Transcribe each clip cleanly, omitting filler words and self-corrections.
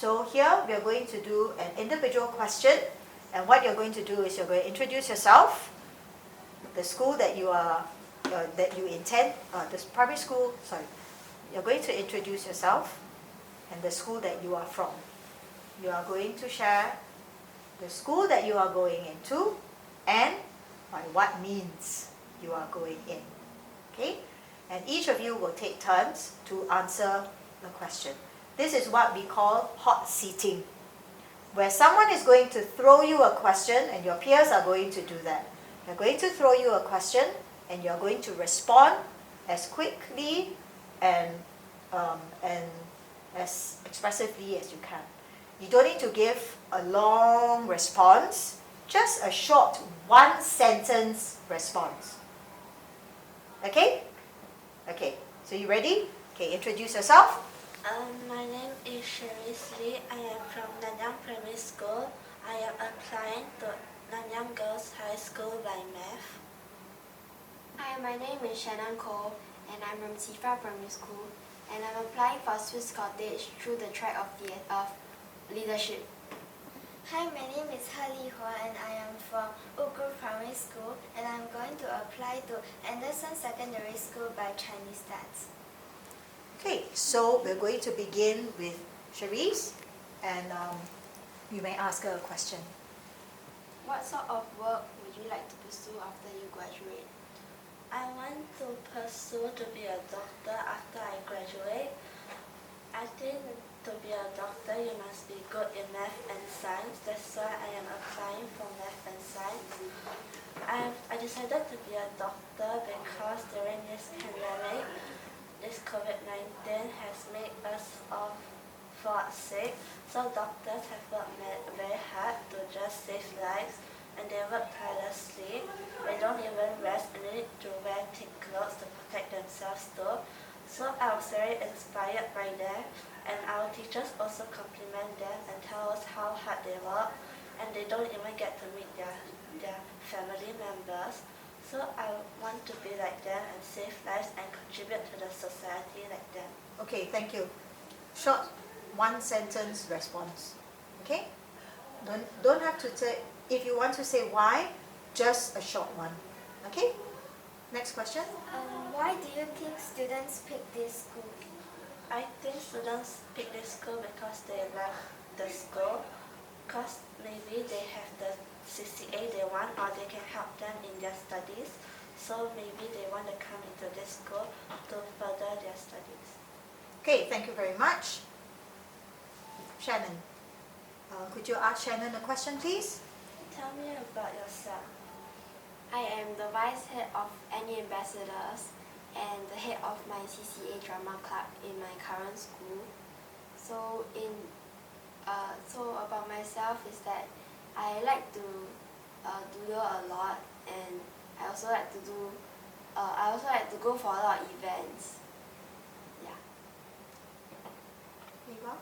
So here we are going to do an individual question, and what you're going to do is you're going to introduce yourself, the school that you are, that you intend, this primary school, sorry, you're going to introduce yourself and the school that you are from. You are going to share the school that you are going into and by what means you are going in. Okay? And each of you will take turns to answer the question. This is what we call hot seating, where someone is going to throw you a question and your peers are going to do that. They're going to throw you a question and you're going to respond as quickly and as expressively as you can. You don't need to give a long response, just a short one-sentence response. Okay? Okay, so you ready? Okay, introduce yourself. My name is Showreels. I am from Nanyang Primary School. I am applying to Nanyang Girls High School by math. Hi, my name is Shannon Cole and I'm from Sifa Primary School and I'm applying for Swiss Cottage through the track of leadership. Hi, my name is Li Hua and I am from Ugur Primary School and I'm going to apply to Anderson Secondary School by Chinese Stats. Okay, so we're going to begin with Cherise, and you may ask her a question. What sort of work would you like to pursue after you graduate? I want to pursue to be a doctor after I graduate. I think to be a doctor you must be good in math and science. That's why I am applying for math and science. I decided to be a doctor because during this pandemic, this COVID-19 has made us all fall sick. So doctors have worked very hard to just save lives, and they work tirelessly. They don't even rest and they need to wear thick clothes to protect themselves too. So I was very inspired by them, and our teachers also compliment them and tell us how hard they work, and they don't even get to meet their family members. So I want to be like them and save lives and contribute to the society like them. Okay, thank you. Short one-sentence response. Okay? Don't have to say, if you want to say why, just a short one. Okay? Next question. Why do you think students pick this school? I think students pick this school because they like the school, because maybe they have the CCA they want, or they can help them in their studies. So maybe they want to come into this school to further their studies. Okay, thank you very much. Shannon, could you ask Shannon a question, please? Tell me about yourself. I am the vice head of any ambassadors and the head of my CCA drama club in my current school. So about myself is that I like to doodle a lot, and I also like to go for a lot of events. Yeah. Eva?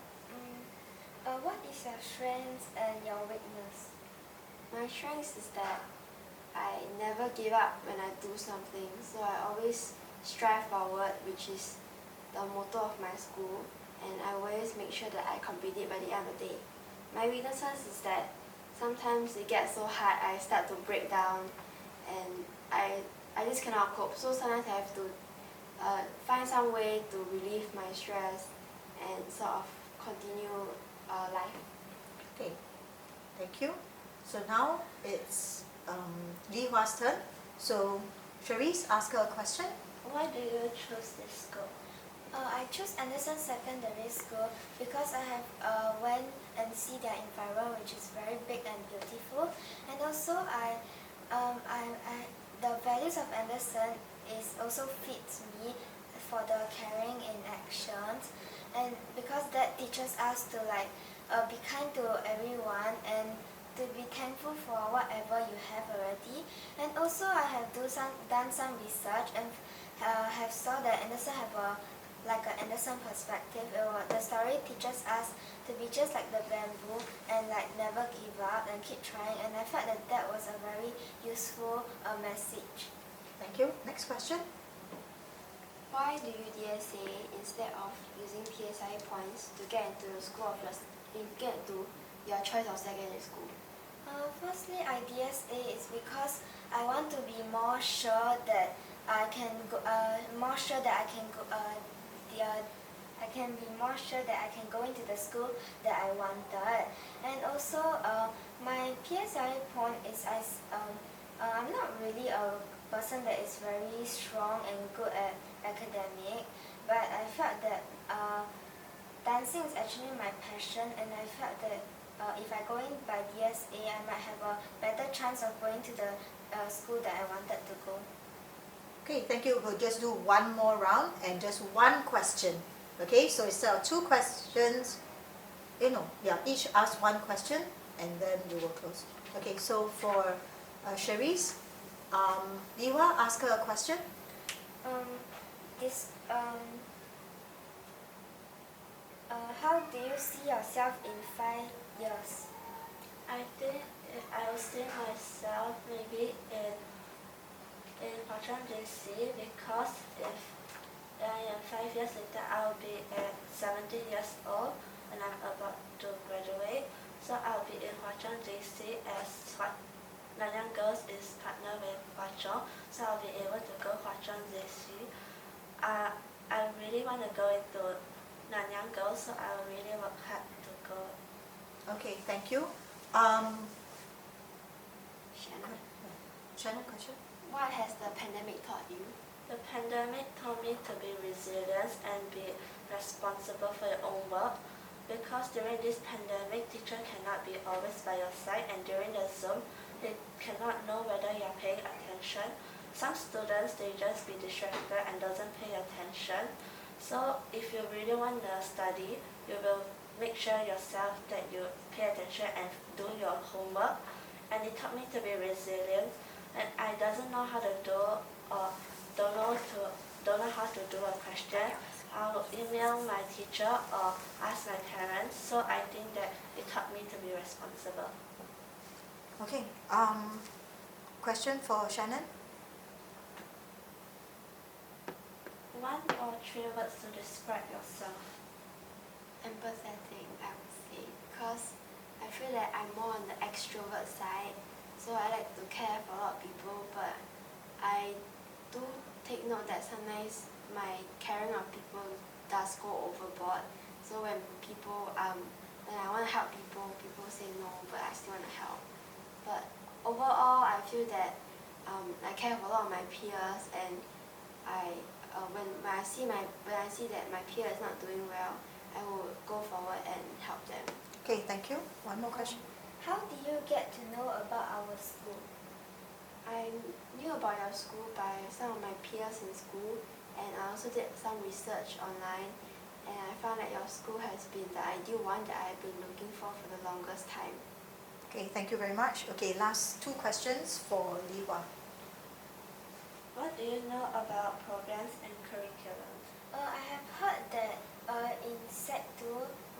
What is your strengths and your weakness? My strength is that I never give up when I do something, so I always strive forward, which is the motto of my school, and I always make sure that I complete it by the end of the day. My weaknesses is that sometimes it gets so hard, I start to break down, and I just cannot cope. So sometimes I have to find some way to relieve my stress and sort of continue life. Okay, thank you. So now it's Li Hua's turn. So Cherise, ask her a question. Why do you choose this school? I chose Anderson Secondary School because I have went and see their environment, which is very big and beautiful, and also the values of Anderson is also fits me for the caring in actions, and because that teaches us to be kind to everyone and to be thankful for whatever you have already. And also I have done some research and have saw that Anderson have an Anderson perspective. The story teaches us to be just like the bamboo and never give up and keep trying, and I felt that was a very useful message. Thank you. Next question. Why do you DSA instead of using PSI points to get into the school of you get to your choice of secondary school? Firstly, I DSA is because I want to be more sure that I can go. More sure that I can go. I can be more sure that I can go into the school that I wanted. And also, my PSLE point is I'm not really a person that is very strong and good at academic, but I felt that dancing is actually my passion, and I felt that if I go in by DSA, I might have a better chance of going to the school that I wanted to go. Okay, thank you. We'll just do one more round and just one question. Okay, so instead of two questions, each ask one question and then we will close. Okay, so for Cherise, Liwa, ask her a question. How do you see yourself in 5 years? I think I will see myself maybe in Hwa-Chong JC, because if I am 5 years later, I will be at 17 years old and I'm about to graduate. So I'll be in Hwa-Chong JC as Nanyang Girls is partner with Hwa-Chong, so I'll be able to go Hwa-Chong JC. I really want to go into Nanyang Girls, so I will really work hard to go. Okay, thank you. Shannon, question? What has the pandemic taught you? The pandemic taught me to be resilient and be responsible for your own work, because during this pandemic, teacher cannot be always by your side, and during the Zoom, they cannot know whether you are paying attention. Some students, they just be distracted and doesn't pay attention. So if you really want to study, you will make sure yourself that you pay attention and do your homework. And it taught me to be resilient, and I doesn't know how to do or don't know how to do a question, I will email my teacher or ask my parents. So I think that it taught me to be responsible. Okay, question for Shannon? 1 or 3 words to describe yourself. Empathetic, I would say, because I feel that I'm more on the extrovert side, so I like to care for a lot of people, but I do take note that sometimes my caring of people does go overboard. So when I want to help people, people say no, but I still want to help. But overall, I feel that I care for a lot of my peers, and when I see that my peer is not doing well, I will go forward and help them. Okay, thank you. One more question. How do you get to know about our school? I knew about your school by some of my peers in school, and I also did some research online, and I found that your school has been the ideal one that I've been looking for the longest time. Okay, thank you very much. Okay, last 2 questions for Liwa. What do you know about programs and curriculums? I have heard that in Sec 2,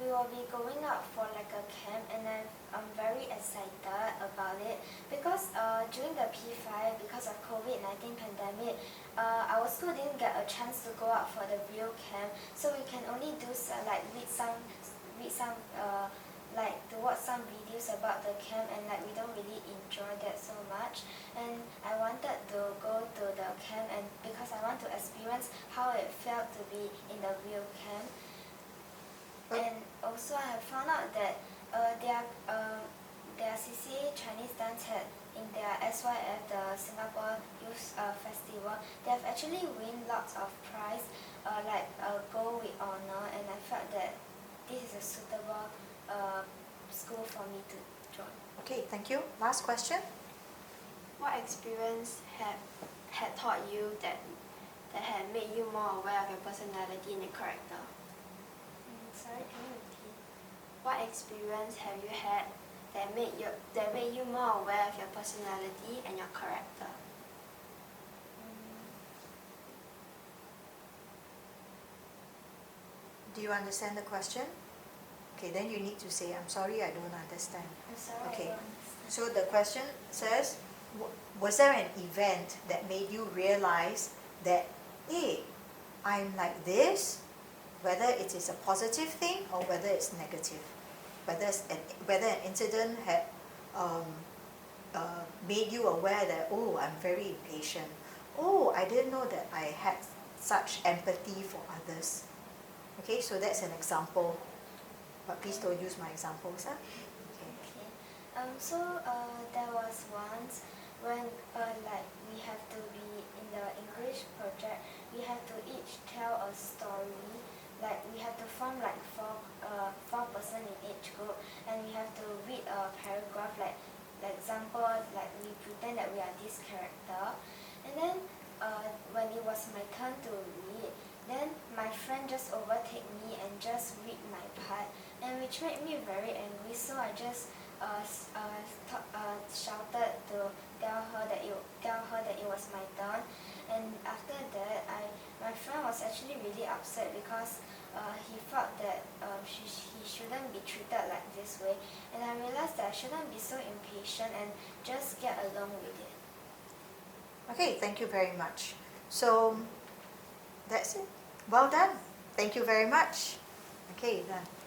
we will be going out for like a camp, and I'm very excited about it because during the P5, because of COVID-19 pandemic, our school didn't get a chance to go out for the real camp, so we can only do to watch some videos about the camp, and we don't really enjoy that so much. And I wanted to go to the camp, and because I want to experience how it felt to be in the real camp. And also I have found out that their CCA Chinese dance had in their SYF, the Singapore Youth Festival, they have actually win lots of prize, like gold with honor, and I felt that this is a suitable school for me to join. Okay, thank you. Last question. What experience had taught you that had made you more aware of your personality and your character? Sorry, can you repeat? What experience have you had that made you more aware of your personality and your character? Do you understand the question? Okay, then you need to say, I'm sorry, I don't understand. I'm sorry, Okay. I don't understand. So the question says, was there an event that made you realize that, hey, I'm like this, whether it is a positive thing or whether it's negative? whether an incident had made you aware that, oh, I'm very impatient. Oh, I didn't know that I had such empathy for others. Okay, so that's an example. But please don't use my examples. Huh? Okay. Okay. There was once when like we have to be in the English project, we have to each tell a story. Like we have to form like four person in each group, and we have to read a paragraph. Like example, like we pretend that we are this character, and then when it was my turn to read, then my friend just overtake me and just read my part, and which made me very angry. So I just shouted to tell her that it was my turn, and after that, my friend was actually really upset because he felt that he shouldn't be treated like this way, and I realized that I shouldn't be so impatient and just get along with it. Okay, thank you very much. So that's it. Well done. Thank you very much. Okay, done.